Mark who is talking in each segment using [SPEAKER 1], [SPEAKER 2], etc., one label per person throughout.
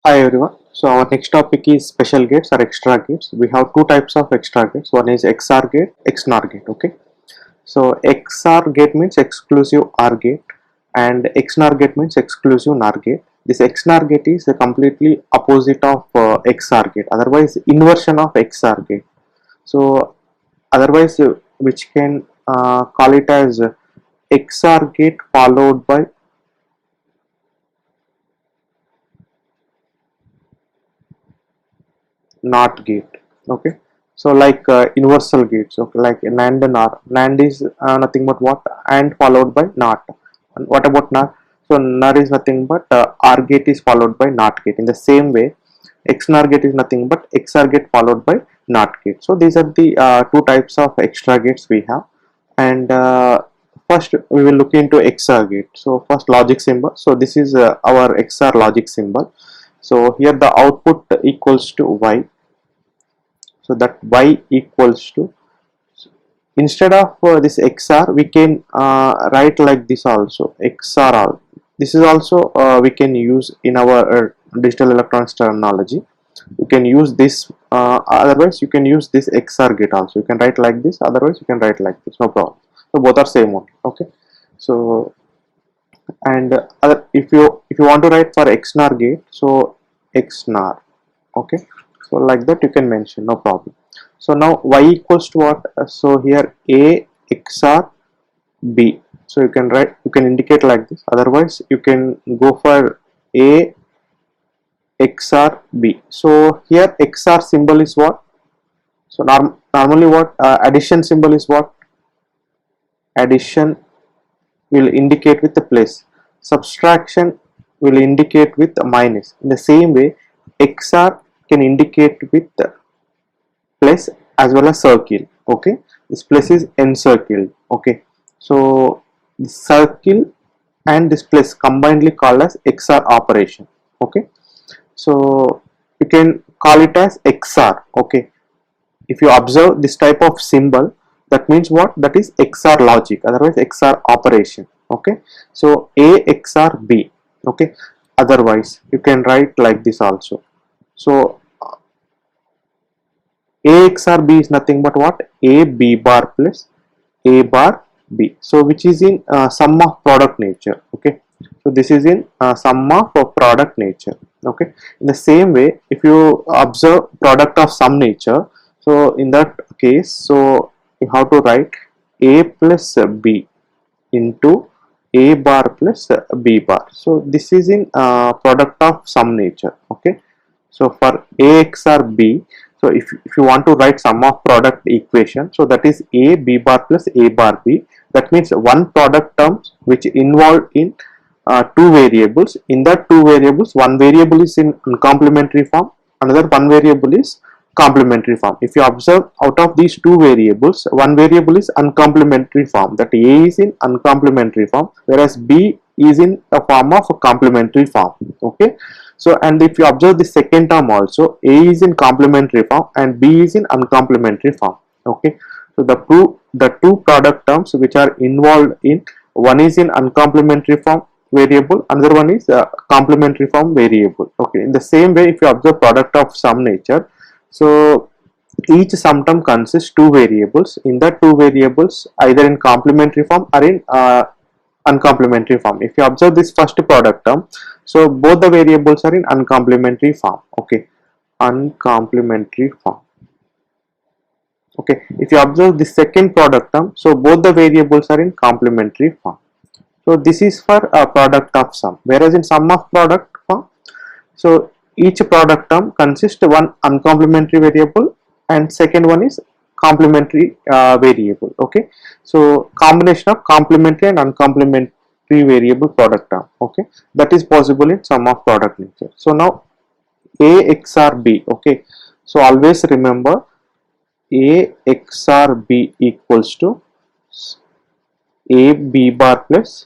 [SPEAKER 1] Hi everyone. So our next topic is special gates or extra gates. We have two types of extra gates. One is XR gate, XNOR gate. Okay. So XR gate means exclusive OR gate, and XNOR gate means exclusive NOR gate. This XNOR gate is a completely opposite of XR gate. Otherwise, inversion of XR gate. So otherwise, which can call it as XR gate followed by NOT gate. Okay, so like universal gates. Okay, like NAND and NOR. NAND is nothing but what, and followed by NOT. And what about NOR? So NOR is nothing but OR gate is followed by NOT gate. In the same way, XNOR gate is nothing but XOR gate followed by NOT gate. So these are the two types of extra gates we have. And first we will look into XOR gate. So first, logic symbol. So this is our XOR logic symbol. So here the output equals to Y. So that Y equals to, instead of this XR, we can write like this also, XR. This is also we can use in our digital electronics terminology. You can use this, otherwise you can use this XR gate also. You can write like this, otherwise you can write like this, no problem. So both are same one. Okay. So and if you want to write for XNOR gate, so XNOR. Okay, so like that you can mention, no problem. So now Y equals to what? So here A XOR B. So you can write, you can indicate like this, otherwise you can go for A XOR B. So here XOR symbol is what? So normally what addition symbol is what? Addition will indicate with the plus. Subtraction will indicate with a minus. In the same way, XOR can indicate with plus as well as circle. Okay, this plus is encircled. Okay, so the circle and this plus combinedly called as XOR operation. Okay, so you can call it as XOR. Okay, if you observe this type of symbol, that means what? That is XOR logic, otherwise XOR operation. Okay, so A XOR B. Okay, otherwise you can write like this also. So A XOR B is nothing but what? A B bar plus A bar B. So which is in sum of product nature. Okay, so this is in sum of product nature. Okay, in the same way, if you observe product of sum nature, so in that case, so you have to write A plus B into A bar plus B bar. So this is in product of sum nature. Okay, so for A XOR B, so if you want to write sum of product equation, so that is A B bar plus A bar B. That means one product terms which involved in two variables. In that two variables, one variable is in complementary form, another one variable is complementary form. If you observe, out of these two variables, one variable is uncomplementary form, that A is in uncomplementary form, whereas B is in a form of a complementary form. Okay, so and if you observe the second term also, A is in complementary form and B is in uncomplementary form. Okay, so the two product terms which are involved in, one is in uncomplementary form variable, another one is complementary form variable. Okay, in the same way, if you observe product of sum nature, so each sum term consists two variables. In that two variables, either in complementary form or in uncomplementary form. If you observe this first product term, so both the variables are in uncomplementary form. Okay, uncomplementary form. Okay, if you observe the second product term, so both the variables are in complementary form. So this is for a product of sum, whereas in sum of product form, so each product term consists one uncomplementary variable and second one is complementary variable. Okay, so combination of complementary and uncomplementary variable product term. Okay, that is possible in sum of product nature. So now A XOR B. Okay, so always remember A XOR B equals to A B bar plus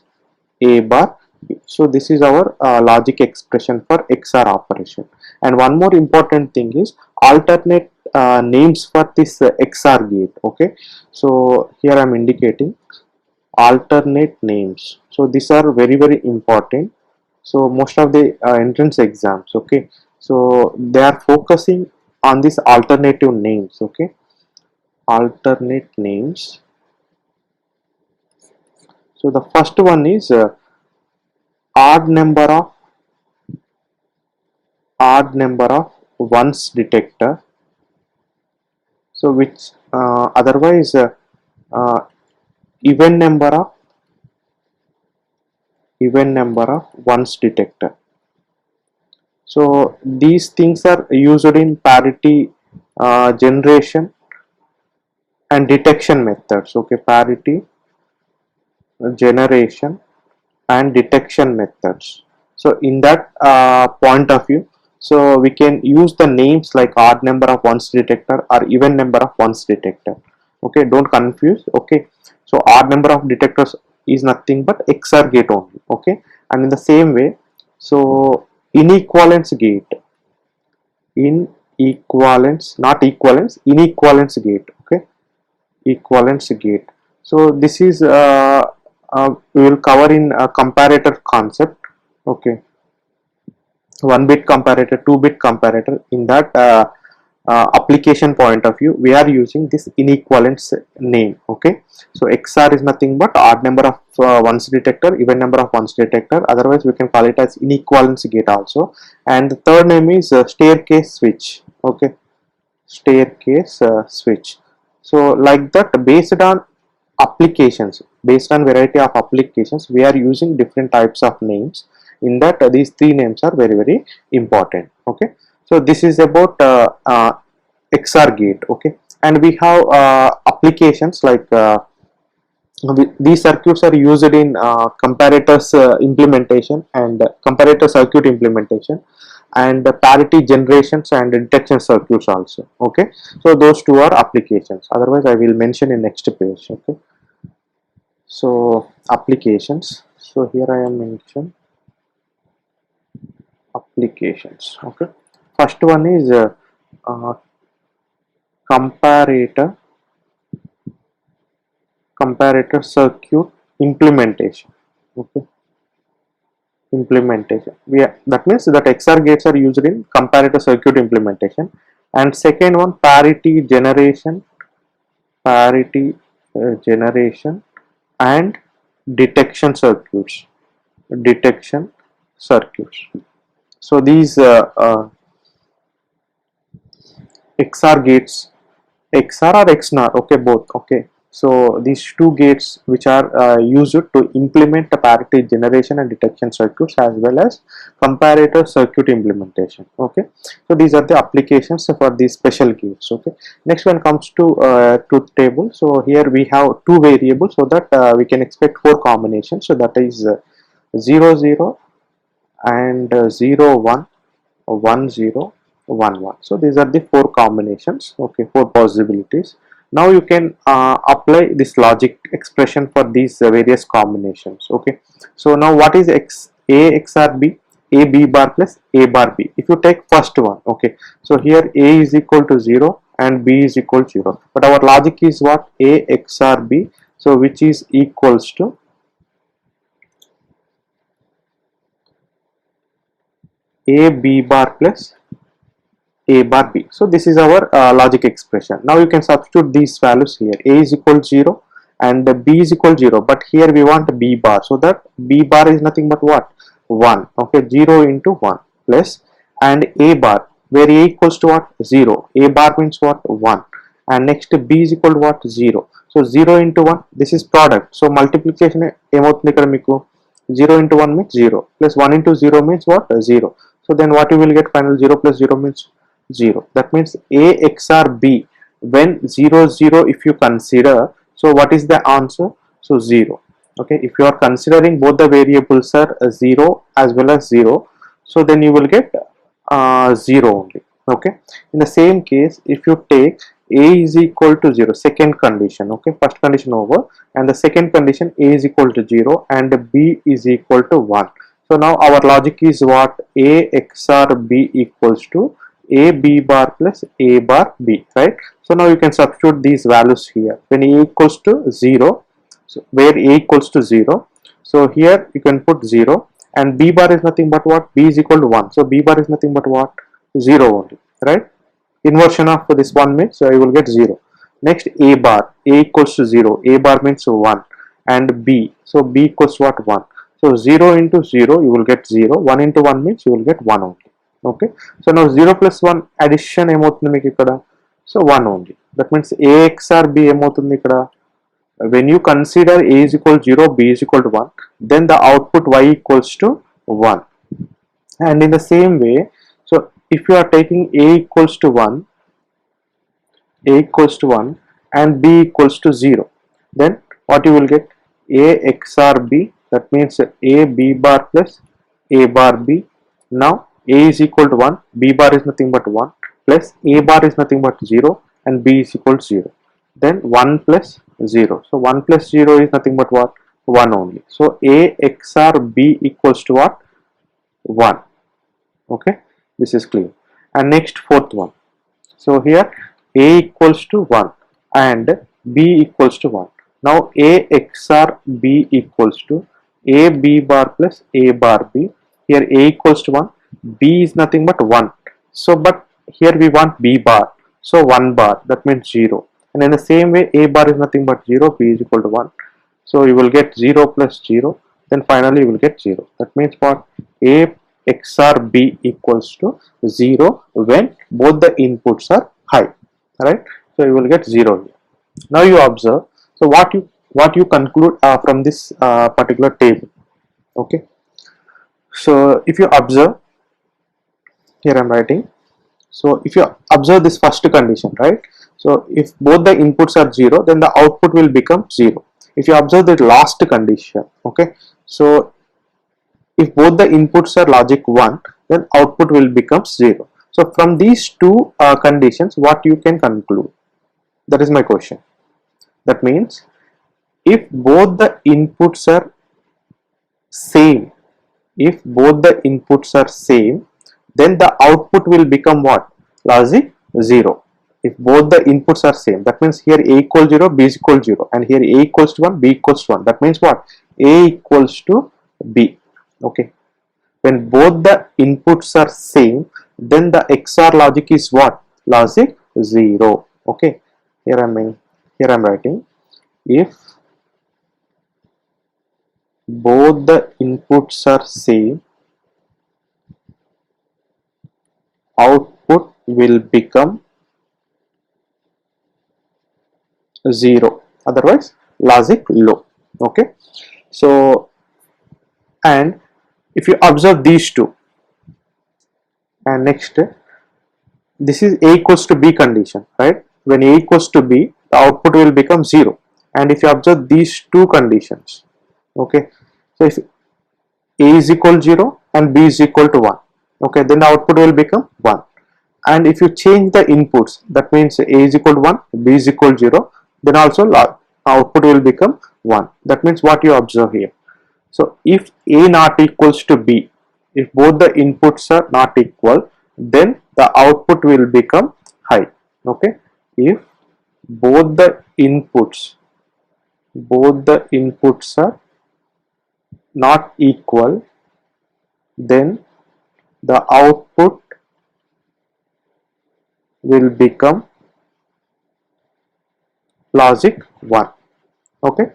[SPEAKER 1] A bar B. So this is our logic expression for XOR operation. And one more important thing is alternate names for this XOR gate. Okay, so here I am indicating alternate names. So these are very important. So most of the entrance exams, okay, so they are focusing on these alternative names, okay, alternate names. So the first one is odd number of ones detector. So which otherwise uh, even number of ones detector. So these things are used in parity generation and detection methods, okay, parity generation and detection methods. So in that point of view, so we can use the names like odd number of ones detector or even number of ones detector, okay, don't confuse, okay. So odd number of detectors is nothing but XOR gate only, okay. And in the same way, so inequivalence gate, inequivalence gate, okay, equivalence gate. So this is we will cover in a comparator concept, okay, 1-bit comparator, 2-bit comparator. In that application point of view, we are using this inequivalence name, okay. So XOR is nothing but odd number of ones detector, even number of ones detector, otherwise we can call it as inequivalence gate also. And the third name is staircase switch, okay, staircase switch. So like that, based on applications, based on variety of applications, we are using different types of names. In that these three names are very important, okay. So this is about XOR gate, okay. And we have applications like these circuits are used in comparators implementation and comparator circuit implementation and parity generations and detection circuits also, okay. So those two are applications, otherwise I will mention in next page, okay. So applications, so here I am mentioned applications, okay. First one is uh, comparator circuit implementation, okay, implementation. That means that XOR gates are used in comparator circuit implementation. And second one, parity generation and detection circuits, detection circuits. So these XOR gates, XOR or XNOR, okay, both, okay. So these two gates which are used to implement the parity generation and detection circuits as well as comparator circuit implementation, okay. So these are the applications for these special gates, okay. Next one comes to truth table. So here we have two variables, so that we can expect four combinations. So that is 0 0 and 0 1 1 0 1 1. So these are the four combinations, okay, four possibilities. Now you can apply this logic expression for these various combinations, okay. So now what is A XOR B? A B bar plus A bar B. If you take first one, okay, so here A is equal to 0 and B is equal to 0, but our logic is what? A XOR B, so which is equals to A B bar plus A bar B. So this is our logic expression. Now you can substitute these values here. A is equal to 0 and B is equal to 0, but here we want B bar, so that B bar is nothing but what? 1, okay, 0 into 1 plus, and A bar, where A equals to what? 0. A bar means what? 1. And next B is equal to what? 0. So 0 into 1, this is product. So multiplication ఏమవుతుంది ఇక్కడ మీకు? 0 into 1 means 0 plus 1 into 0 means what? 0. So then what you will get? Final 0 plus 0 means 0. That means A XOR B, when 0 0 if you consider, so what is the answer? So 0, okay. If you are considering both the variables are 0 as well as 0, so then you will get 0 only, okay. In the same case, if you take A is equal to 0, second condition, okay, first condition over, and the second condition A is equal to 0 and B is equal to 1. So now our logic is what? A XOR B equals to A B bar plus A bar B, right? So now you can substitute these values here. When A equals to 0, so where A equals to 0, so here you can put 0, and B bar is nothing but what? B is equal to 1. So B bar is nothing but what? 0 only, right? Inversion of this 1 means so I will get 0. Next, A bar, A equals to 0, A bar means 1, and B, so B equals to what? 1. So 0 into 0 you will get 0, 1 into 1 means you will get 1 only. Okay, so now 0 plus 1 addition ఏమవుతుంది మీకు ఇక్కడ? So 1 only. That means A XR B ఏమవుతుంది ఇక్కడ? When you consider A is equal to 0, B is equal to 1, then the output Y equals to 1. And in the same way, so if you are taking A equals to 1, A equals to 1 and B equals to 0, then what you will get? A XR B, that means A B bar plus A bar B. Now A is equal to 1, B bar is nothing but 1, plus A bar is nothing but 0, and B is equal to 0. Then 1 plus 0. So 1 plus 0 is nothing but what? 1 only. So A XR B equals to what? 1. Okay, this is clear. And next, fourth one. So here A equals to 1 and B equals to 1. Now A XR B equals to A B bar plus A bar B. Here A equals to 1, B is nothing but 1. So but here we want B bar. So 1 bar, that means 0. And in the same way, A bar is nothing but 0, B is equal to 1. So you will get 0 plus 0. Then finally you will get 0. That means what? A XR B equals to 0 when both the inputs are high. Right? So you will get 0 here. Now you observe. So what you conclude from this particular table. Okay. So if you observe, here I am writing. So if you observe this first condition, right? So if both the inputs are 0, then the output will become 0. If you observe the last condition, okay, so if both the inputs are logic 1, then output will become 0. So from these two conditions, what you can conclude? That is my question. That means if both the inputs are same, then the output will become what? Logic 0. If both the inputs are same, that means here A equals 0, B is equal to 0, and here A equals to 1, B equals to 1. That means what? A equals to B. Okay. When both the inputs are same, then the XOR logic is what? Logic 0. Okay. Here I am writing, if both the inputs are same, output will become 0, otherwise logic low. Okay, so and if you observe these two, and next this is A equals to B condition, right? When A equals to B, the output will become 0. And if you observe these two conditions, okay, so if A is equal to 0 and B is equal to 1, okay, then the output will become 1. And if you change the inputs, that means A is equal to 1, B is equal to 0, then also output will become 1. That means what you observe here. So if A not equals to B, if both the inputs are not equal, then the output will become high. Okay, if both the inputs are not equal, then the output will become logic 1. Okay,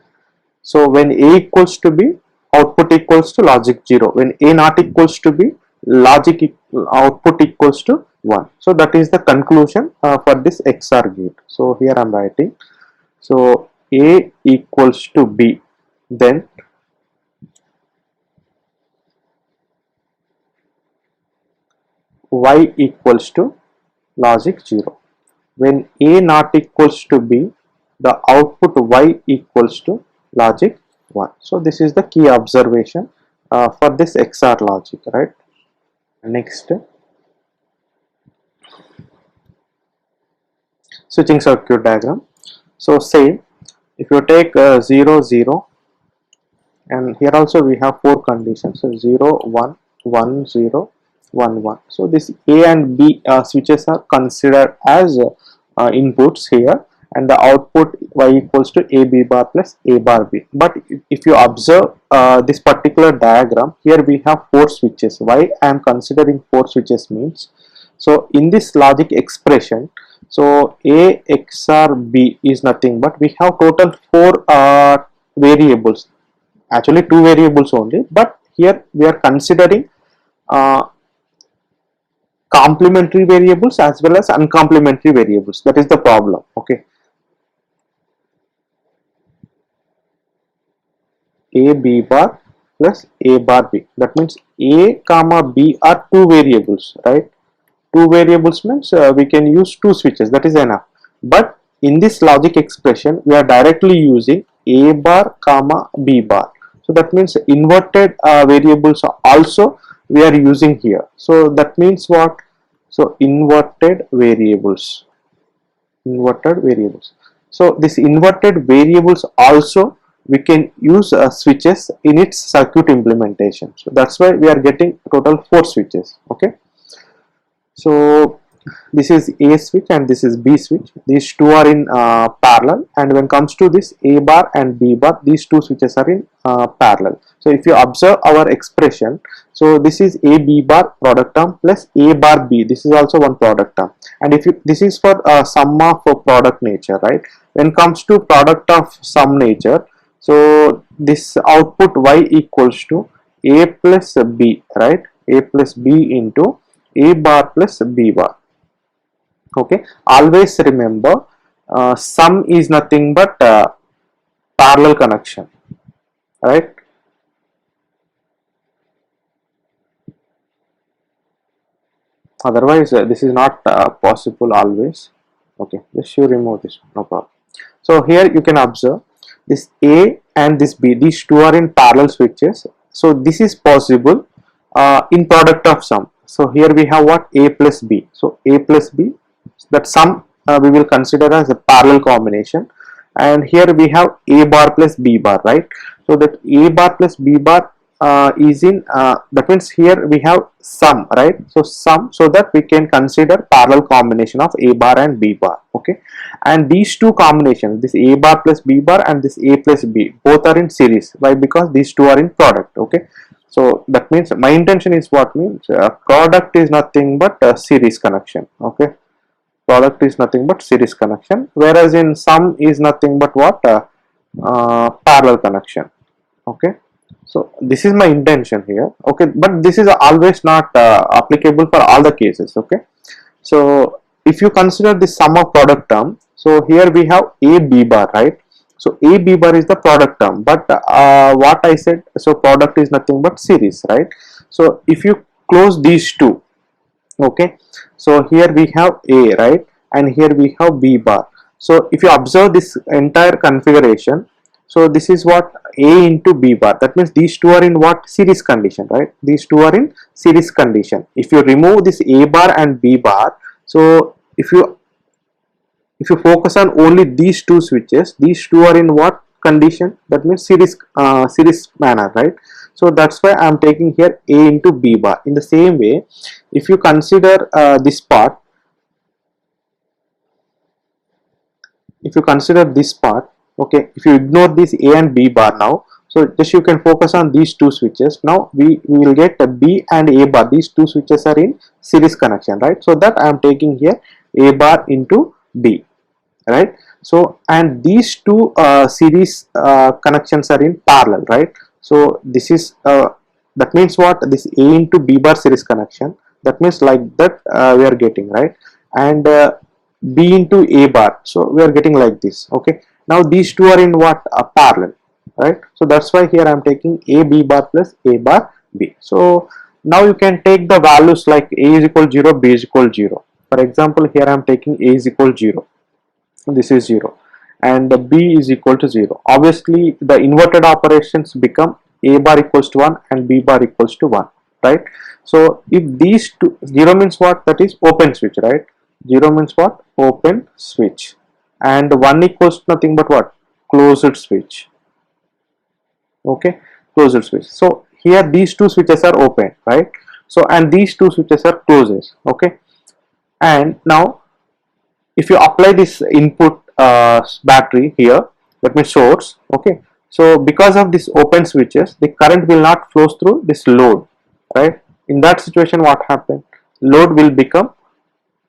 [SPEAKER 1] so when A equals to B, output equals to logic 0. When A not equals to B, output equals to 1. So that is the conclusion for this XOR gate. So here I am writing, so A equals to B, then Y equals to logic 0. When A not equals to B, the output Y equals to logic 1. So this is the key observation for this XOR logic, right? Next, switching circuit diagram. So say if you take 0 0, and here also we have 4 conditions, so 0 1 1 0 1 1. So this A and B switches are considered as inputs here, and the output y equals to a b bar plus a bar b. But if you observe this particular diagram, here we have 4 switches. Why I am considering 4 switches means, so in this logic expression, so a XOR b is nothing but we have total 4 variables, actually 2 variables only, but here we are considering complementary variables as well as uncomplementary variables. That is the problem. Okay, a b bar plus a bar b, that means a comma b are 2 variables, right? 2 variables means we can use 2 switches, that is enough. But in this logic expression we are directly using a bar comma b bar, so that means inverted variables also we are using here. So that means what? So inverted variables, so this inverted variables also we can use switches in its circuit implementation. So that's why we are getting total 4 switches. Okay, so this is A switch and this is B switch. These two are in parallel, and when it comes to this A bar and B bar, these 2 switches are in parallel. So if you observe our expression, so this is A B bar product term plus A bar B. This is also one product term, and if you, this is for sum of product nature, right? When it comes to product of sum nature, so this output y equals to A plus B, right? A plus B into A bar plus B bar. Okay, always remember sum is nothing but parallel connection, right? Otherwise this is not possible always. Okay, just you remove this, no problem. So here you can observe this A and this B, these 2 are in parallel switches, so this is possible in product of sum. So here we have what? A plus B. So A plus B, that sum we will consider as a parallel combination, and here we have A bar plus B bar, right? So that A bar plus B bar is in that means here we have sum, right? So sum, so that we can consider parallel combination of A bar and B bar. Okay, and these 2 combinations, this A bar plus B bar and this A plus B, both are in series. Why? Because these 2 are in product. Okay, so that means my intention is what means product is nothing but a series connection. Okay, product is nothing but series connection, whereas in sum is nothing but what? Parallel connection. Okay, so this is my intention here. Okay, but this is always not applicable for all the cases. Okay, so if you consider the sum of product term, so here we have A B bar, right? So A B bar is the product term, but what I said, so product is nothing but series, right? So if you close these 2, okay, so here we have A, right, and here we have B bar. So if you observe this entire configuration, so this is what? A into B bar, that means these 2 are in what? Series condition, right? These 2 are in series condition. If you remove this A bar and B bar, so if you focus on only these 2 switches, these 2 are in what condition? That means series manner, right? So that's why I am taking here A into B bar. In the same way, if you consider this part, okay, if you ignore this A and B bar now, so just you can focus on these 2 switches. Now we will get a B and A bar, these 2 switches are in series connection, right? So that I am taking here A bar into B, right? So and these 2 series connections are in parallel, right? So this is that means what? This A into B bar series connection, that means like that we are getting, right? And B into A bar, so we are getting like this. Okay, now these 2 are in what? Parallel, right? So that's why here I am taking A B bar plus A bar B. So now you can take the values like A is equal 0, B is equal 0. For example, here I am taking A is equal 0, this is 0, and B is equal to 0. Obviously the inverted operations become A bar equals to 1 and B bar equals to 1, right? So if these 2, 0 means what? That is open switch, right? 0 means what? Open switch, and 1 equals nothing but what? Closed switch. Okay, closed switch. So here these 2 switches are open, right? So and these 2 switches are closed. Okay, and now if you apply this input battery here, that means source. Okay, so because of this open switches, the current will not flow through this load, right? In that situation, what happened? Load will become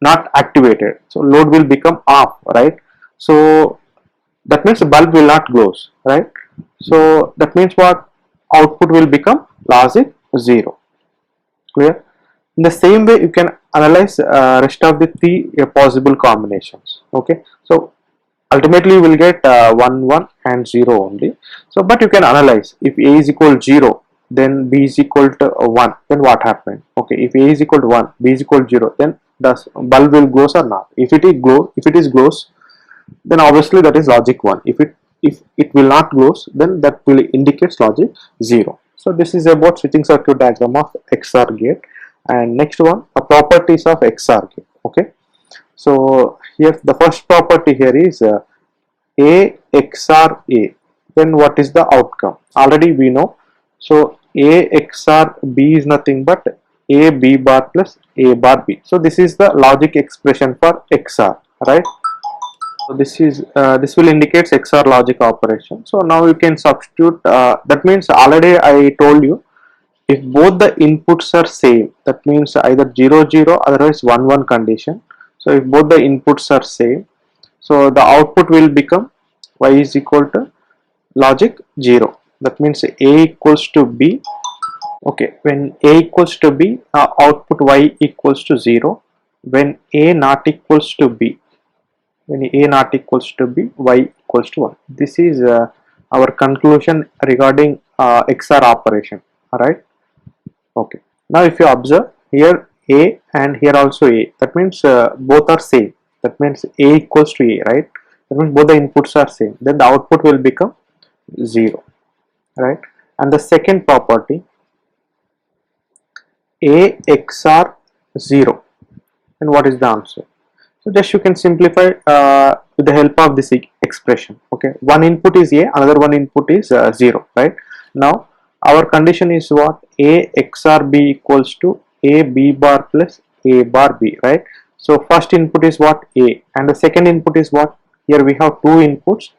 [SPEAKER 1] not activated, so load will become off, right? So that means the bulb will not glows, right? So that means what? Output will become logic 0. Clear? In the same way, you can analyze rest of the three possible combinations. Okay, so ultimately you will get 1 1 and 0 only. So but you can analyze, if A is equal to 0, then B is equal to 1, then what happened? Okay, if A is equal to 1, B is equal to 0, then does bulb will glows or not? If it is glows, then obviously that is logic 1. If it will not glows, then that will indicates logic 0. So this is about switching circuit diagram of XOR gate. And next one, properties of XOR gate. Okay, so here the first property here is A XOR A. Then what is the outcome? Already we know. So A XOR B is nothing but A B bar plus A bar B. So this is the logic expression for XOR, right? So this will indicate XOR logic operation. So now you can substitute. That means already I told you, if both the inputs are same, that means either 0 0, otherwise 1 1 condition. So if both the inputs are same, so the output will become Y is equal to logic 0. That means A equals to B. Okay, when A equals to B, output Y equals to 0. When A not equals to B, when A not equals to B, Y equals to 1. This is our conclusion regarding XOR operation. Alright. Okay. Now if you observe here A and here also A, that means both are same. That means A equals to A, right? That means both the inputs are same. Then the output will become 0, right? And the second property, A XOR 0. And what is the answer? So just you can simplify with the help of this expression. Okay, one input is A, another one input is 0, right? Now our condition is what? A XOR B equals to A B bar plus A bar B, right? So first input is what? A, and the second input is what? Here we have two inputs,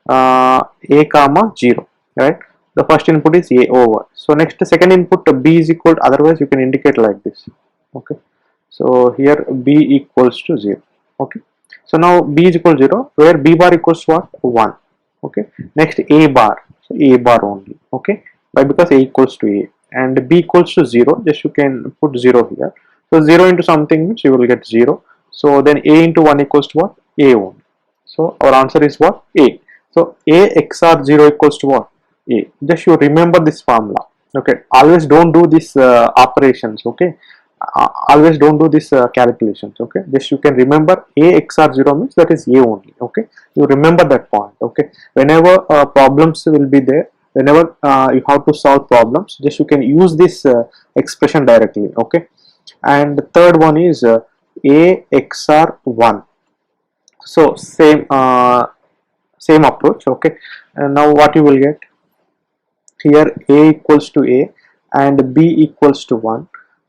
[SPEAKER 1] A comma 0, right? The first input is A over. So next the second input B is equal to, otherwise you can indicate like this. Okay, so here B equals to 0. Okay, so now B is equal to 0, where B bar equals to what? 1. Okay, next A bar, so A bar only. Okay, why? Because A equals to A, and B equals to 0, just you can put 0 here. So 0 into something means you will get 0. So then A into 1 equals to what? A only. So our answer is what? A. So A XOR 0 equals to what? A. Just you remember this formula. Okay, always don't do this operations. Okay, always don't do this calculations. Okay, just you can remember A XOR 0 means that is A only. Okay, you remember that point. Okay, whenever problems will be there, whenever you have to solve problems, just you can use this expression directly. Okay, and the third one is A XOR 1. So same approach. Okay, and now what you will get here, A equals to A and B equals to 1.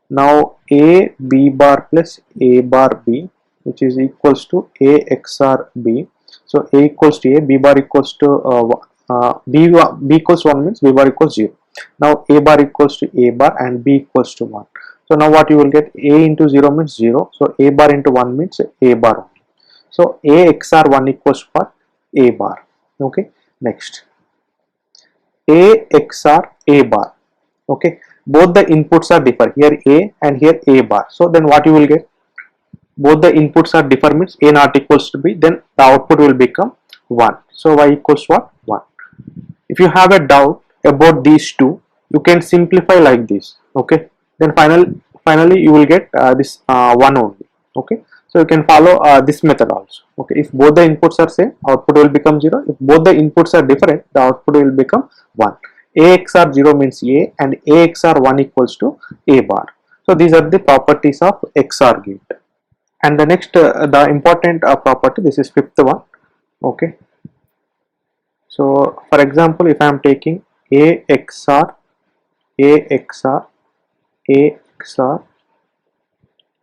[SPEAKER 1] Now A B bar plus A bar B, which is equals to A XOR B. So A equals to A, B bar equals to B equals 1 means B bar equals 0. Now A bar equals to A bar and B equals to 1. So now what you will get? A into 0 means 0. So A bar into 1 means A bar only. So A XOR 1 equals to what? A bar. Okay, next A XOR A bar. Okay, both the inputs are different, here A and here A bar. So then what you will get? Both the inputs are different means A not equals to B, then the output will become 1. So Y equals what? 1. If you have a doubt about these two, you can simplify like this. Okay, then finally you will get this 1 only. Okay, so you can follow this method also. Okay, if both the inputs are same, output will become 0. If both the inputs are different, the output will become 1. A XOR 0 means A and A XOR 1 equals to A bar. So these are the properties of XOR gate. And the next the important property, this is fifth one. Okay, so for example, if I am taking A XOR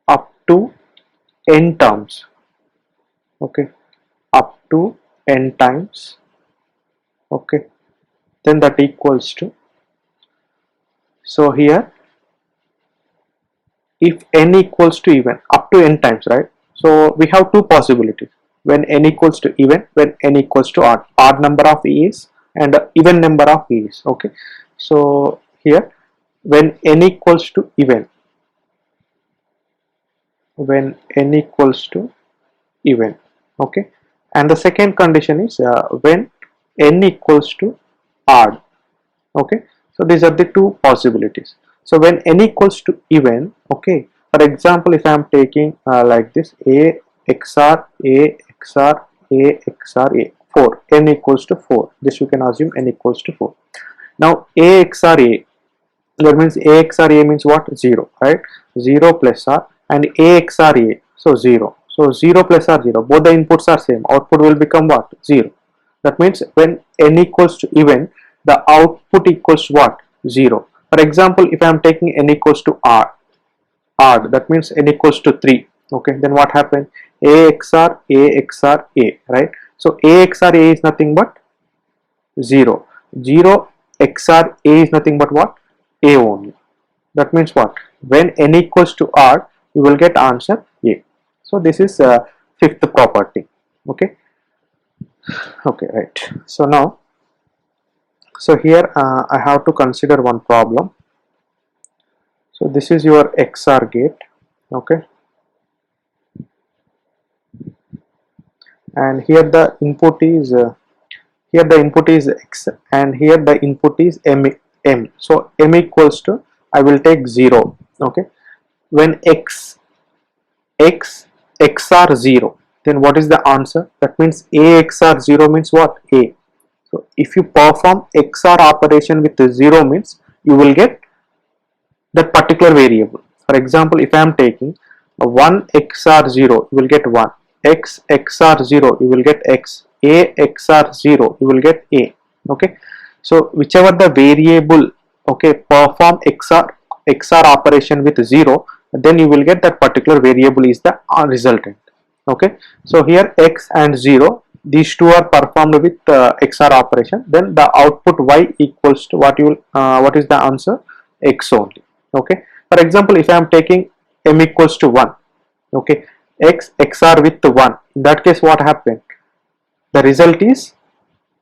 [SPEAKER 1] up to n terms. Okay, up to n times, okay, then that equals to, so here if n equals to even up to n times, right? So we have two possibilities: when n equals to even, when n equals to odd number of E's and even number of E's. Okay, so here when n equals to even, when n equals to even, okay, and the second condition is when n equals to odd. Okay, so these are the two possibilities. So when n equals to even, okay, for example, if I am taking like this, a XR a XR a XR a 4, n equals to 4, this you can assume n equals to 4. Now a XR a, that means a XR a means what? 0, right? 0 plus r, and a XR a, so 0. So 0 plus r 0, both the inputs are same, output will become what? 0. That means when n equals to even, the output equals what? 0. For example, if I am taking n equals to odd, that means n equals to 3. Okay, then what happened? A XR a, right? So a XR a is nothing but 0. 0 XR a is nothing but what? A only. That means what? When n equals to odd, you will get answer a. So this is fifth property. Okay. Okay, right. So now, so here I have to consider one problem. So this is your XR gate, okay, and here the input is X, and here the input is M. So M equals to, I will take 0. Okay, when XR 0, then what is the answer? That means A XR 0 means what? A. So if you perform XR operation with 0 means you will get that particular variable. For example, if I am taking 1 XR 0, you will get 1. X XR 0, you will get X. A XR 0, you will get A. Okay. So whichever the variable, okay, perform XR operation with 0, then you will get that particular variable is the resultant. Okay. So here X and 0, these two are performed with XR operation. Then the output Y equals to what what is the answer? X only. Okay, for example, if I am taking M equals to 1, okay, X XR with 1, in that case what happened? The result is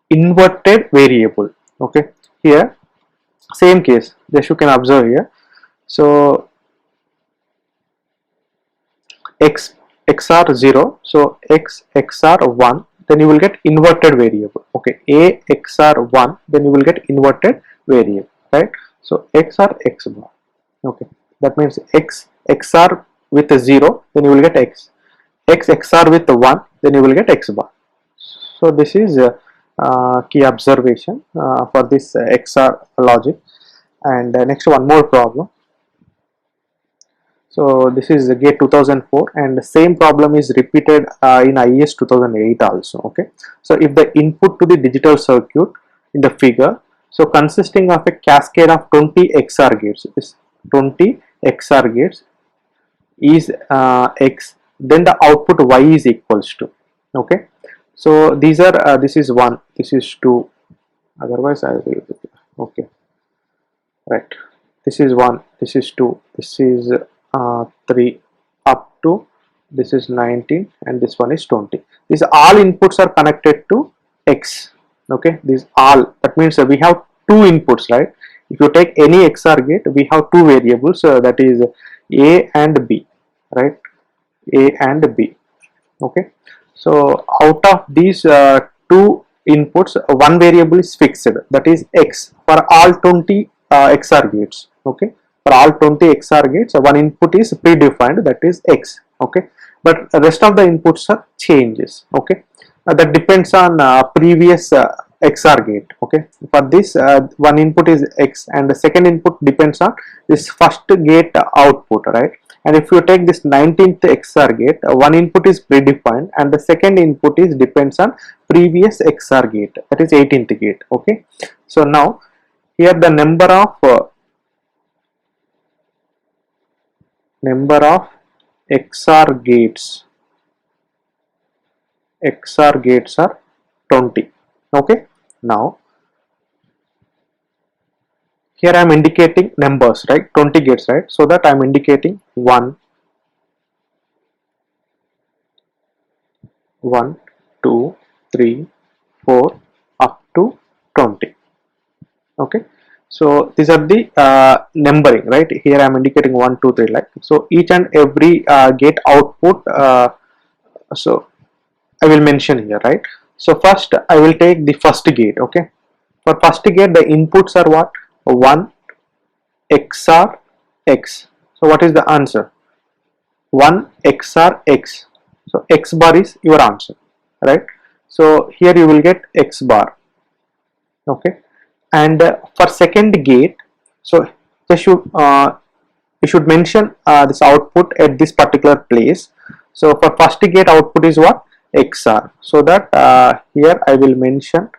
[SPEAKER 1] inverted variable. Okay, here same case, just you can observe here. So X XR 0, so X XR 1, then you will get inverted variable. Okay, A XR 1, then you will get inverted variable, right? So XR X bar. Okay, that means X XR with a 0, then you will get X. X XR with a 1, then you will get X bar. So this is key observation for this XR logic. And next, one more problem. So this is GATE 2004, and the same problem is repeated in IES 2008 also. Okay, so if the input to the digital circuit in the figure, so consisting of a cascade of 20 XR gates, is 20 XR gates is X, then the output Y is equals to. Okay, so these are this is 1, this is 2, otherwise I will, okay, right, this is 1, this is 2, this is 3 up to this is 19, and this one is 20. These all inputs are connected to X. Okay, these all, that means we have two inputs, right? If you take any XR gate, we have two variables, that is A and B, right? A and B. Okay, so out of these two inputs, one variable is fixed, that is X, for all 20 XR gates. Okay, for all 20 XR gates, one input is predefined, that is X. Okay, but the rest of the inputs are changes. Okay, that depends on previous XR gate. Okay, for this one input is X, and the second input depends on this first gate output, right? And if you take this 19th XR gate, one input is predefined, and the second input is depends on previous XR gate, that is 18th gate. Okay, so now here the number of XR gates XOR gates are 20. Okay, now here I am indicating numbers, right? 20 gates, right? So that I am indicating 1, 2, 3, 4 up to 20. Okay, so these are the numbering, right? Here I am indicating 1, 2, 3, like so. Each and every gate output, so I will mention here, right? So first I will take the first gate. Okay, for first gate the inputs are what? 1 XOR X. So what is the answer? 1 XOR X. So X bar is your answer, right? So here you will get X bar. Okay, and for second gate, so you should mention this output at this particular place. So for first gate output is what? XOR. So that here I will mention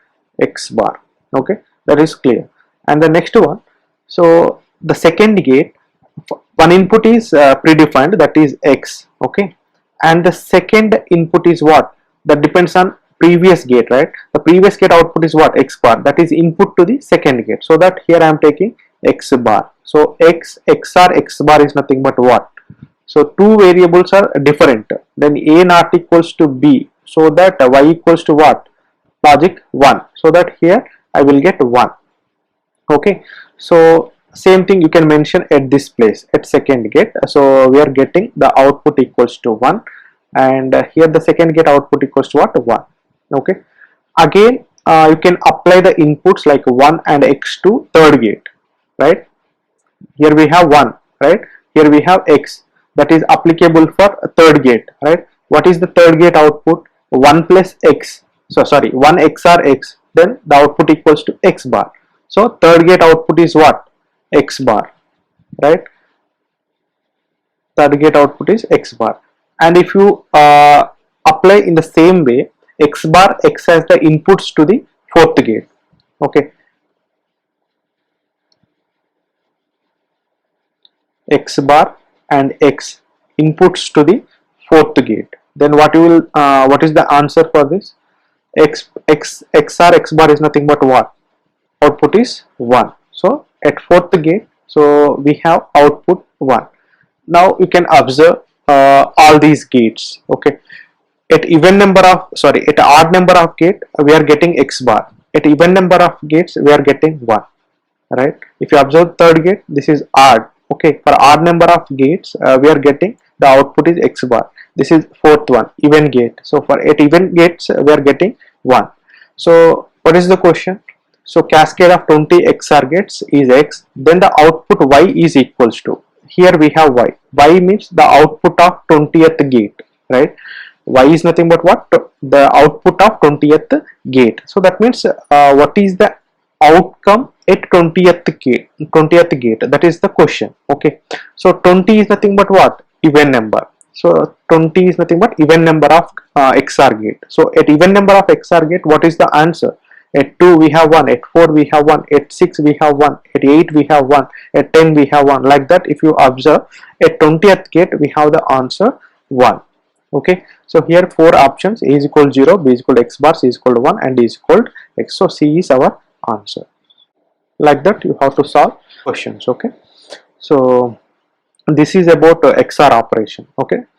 [SPEAKER 1] X bar. Okay, that is clear. And the next one, so the second gate, one input is predefined, that is X. Okay, and the second input is what? That depends on previous gate, right? The previous gate output is what? X bar, that is input to the second gate. So that here I am taking X bar. So X XOR X bar is nothing but what? So two variables are different, then A not equals to B, so that Y equals to what? Logic 1. So that here I will get 1. Okay, so same thing you can mention at this place at second gate. So we are getting the output equals to 1, and here the second gate output equals to what? 1. Okay, again you can apply the inputs like 1 and X to third gate, right? Here we have 1, right? Here we have X, that is applicable for third gate, right? What is the third gate output? 1 plus X, so sorry, 1 XOR X, then the output equals to X bar. So third gate output is what? X bar, right? Third gate output is X bar. And if you apply in the same way, X bar, X as the inputs to the fourth gate. Okay, X bar and X inputs to the fourth gate. Then what is the answer for this? XOR X bar is nothing but what? Output is 1. So at fourth gate, so we have output 1. Now you can observe all these gates. Okay, at even number of, sorry, at odd number of gate we are getting X bar. At even number of gates we are getting 1, right? If you observe third gate, this is odd. Okay, for odd number of gates we are getting the output is X bar. This is fourth one, even gate. So for at even gates we are getting 1. So what is the question? So cascade of 20 XOR gates is X, then the output Y is equals to, here we have Y. Y means the output of 20th gate, right? Y is nothing but what? The output of 20th gate. So that means what is the outcome at 20th gate? That is the question. Okay, so 20 is nothing but what? Even number. So 20 is nothing but even number of XOR gate. So at even number of XOR gate, what is the answer? At 2 we have 1, at 4 we have 1, at 6 we have 1, at 8 we have 1, at 10 we have 1. Like that, if you observe at 20th gate we have the answer 1. Okay, so here 4 options: A is equal to 0, B is equal to X bar, C is equal to 1, and D is equal to X. So C is our answer. Like that you have to solve questions. Okay, so this is about XOR operation. Okay.